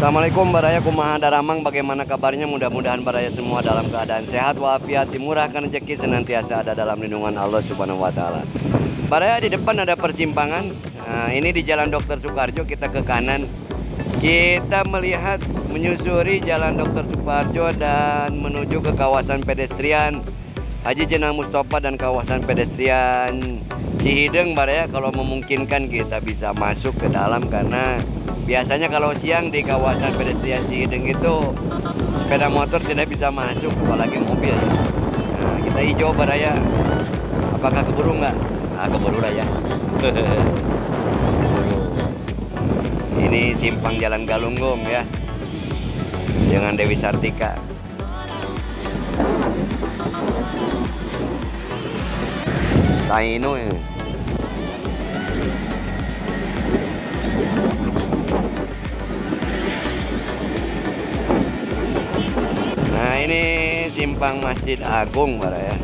Assalamualaikum Baraya, kumaha daramang, bagaimana kabarnya? Mudah-mudahan Baraya semua dalam keadaan sehat walafiat, dimurahkan rezeki, senantiasa ada dalam lindungan Allah Subhanahu wa taala. Baraya, di depan ada persimpangan. Nah, ini di Jalan Dr. Soekarjo, kita ke kanan. Kita melihat menyusuri Jalan Dr. Soekarjo dan menuju ke kawasan pedestrian Haji Jenang Mustafa dan kawasan pedestrian Cihideng. Baraya, kalau memungkinkan kita bisa masuk ke dalam karena biasanya kalau siang di kawasan pedestrian Cihideng itu sepeda motor tidak bisa masuk, apalagi mobil ya. Nah, kita hijau Baraya. Apakah keburu nggak? Ah, keburu lah ya. Ini simpang Jalan Galunggung ya, dengan Dewi Sartika. Saino ya. Nah, ini simpang Masjid Agung Baraya.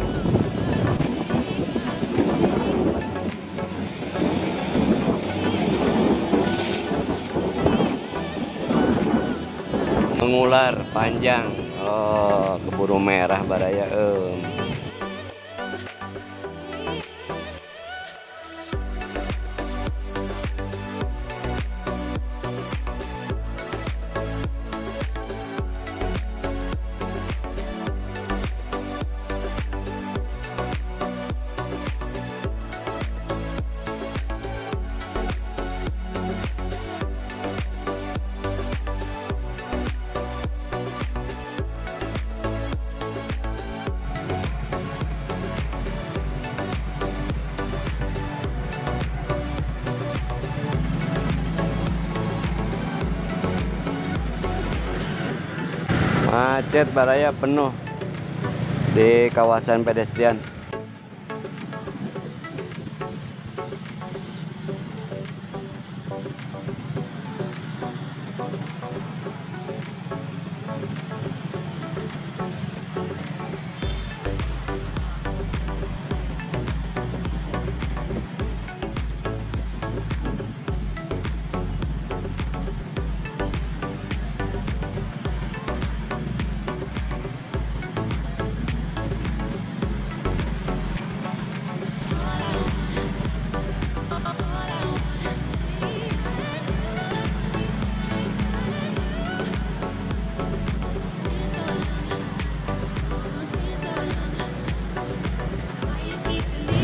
Mengular panjang. Oh, keburu merah Baraya. Macet Baraya, penuh di kawasan pedestrian.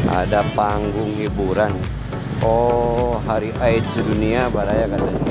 Ada panggung hiburan. Oh, hari AIDS sedunia Baraya katanya.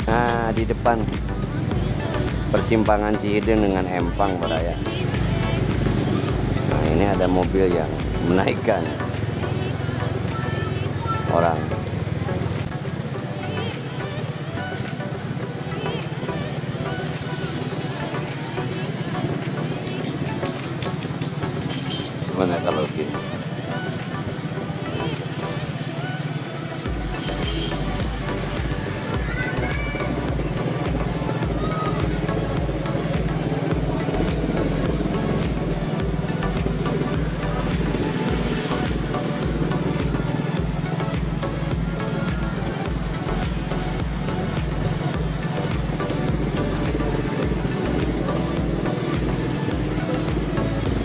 Nah, di depan persimpangan Cihideng dengan Empang Baraya. Nah, ini ada mobil yang menaikkan orang. Mana kalau gini?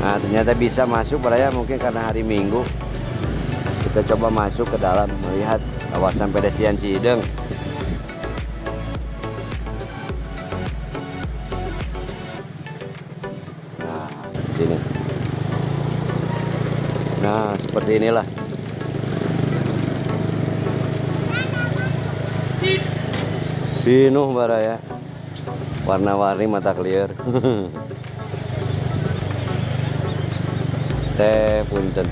Nah, ternyata bisa masuk Baraya, mungkin karena hari Minggu. Kita coba masuk ke dalam melihat kawasan pedestrian Cihideng. Nah, sini. Nah, seperti inilah. Pinuh Baraya. Warna-warni mata clear. Teh punten.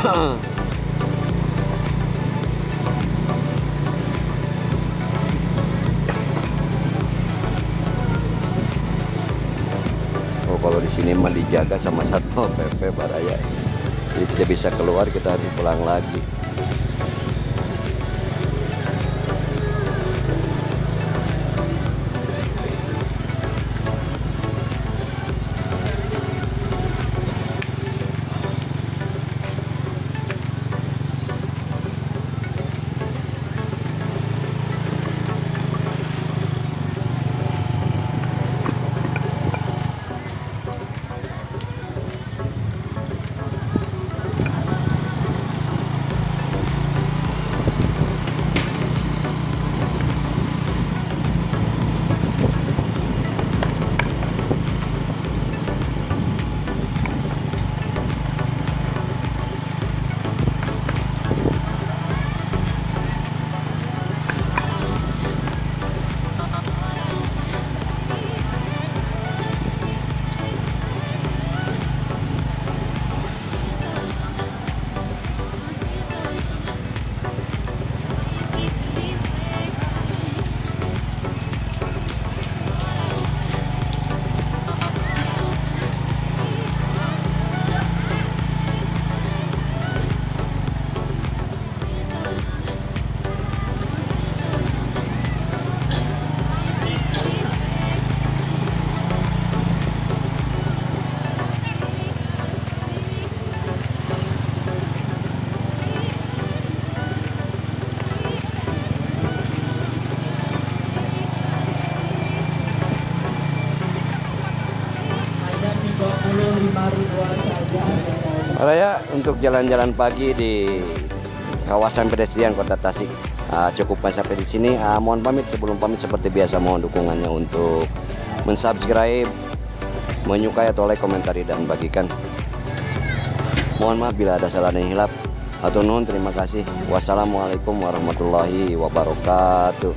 Oh, kalau di sini mah dijaga sama Satpol PP Baraya. Jadi tidak bisa keluar, kita harus pulang lagi. Raya untuk jalan-jalan pagi di kawasan pedestrian Kota Tasik cukupkan sampai di sini. Mohon pamit, sebelum pamit seperti biasa mohon dukungannya untuk mensubscribe, menyukai atau like, komentari dan bagikan. Mohon maaf bila ada salah dan hilap. Hatur nuhun, terima kasih. Wassalamualaikum warahmatullahi wabarakatuh.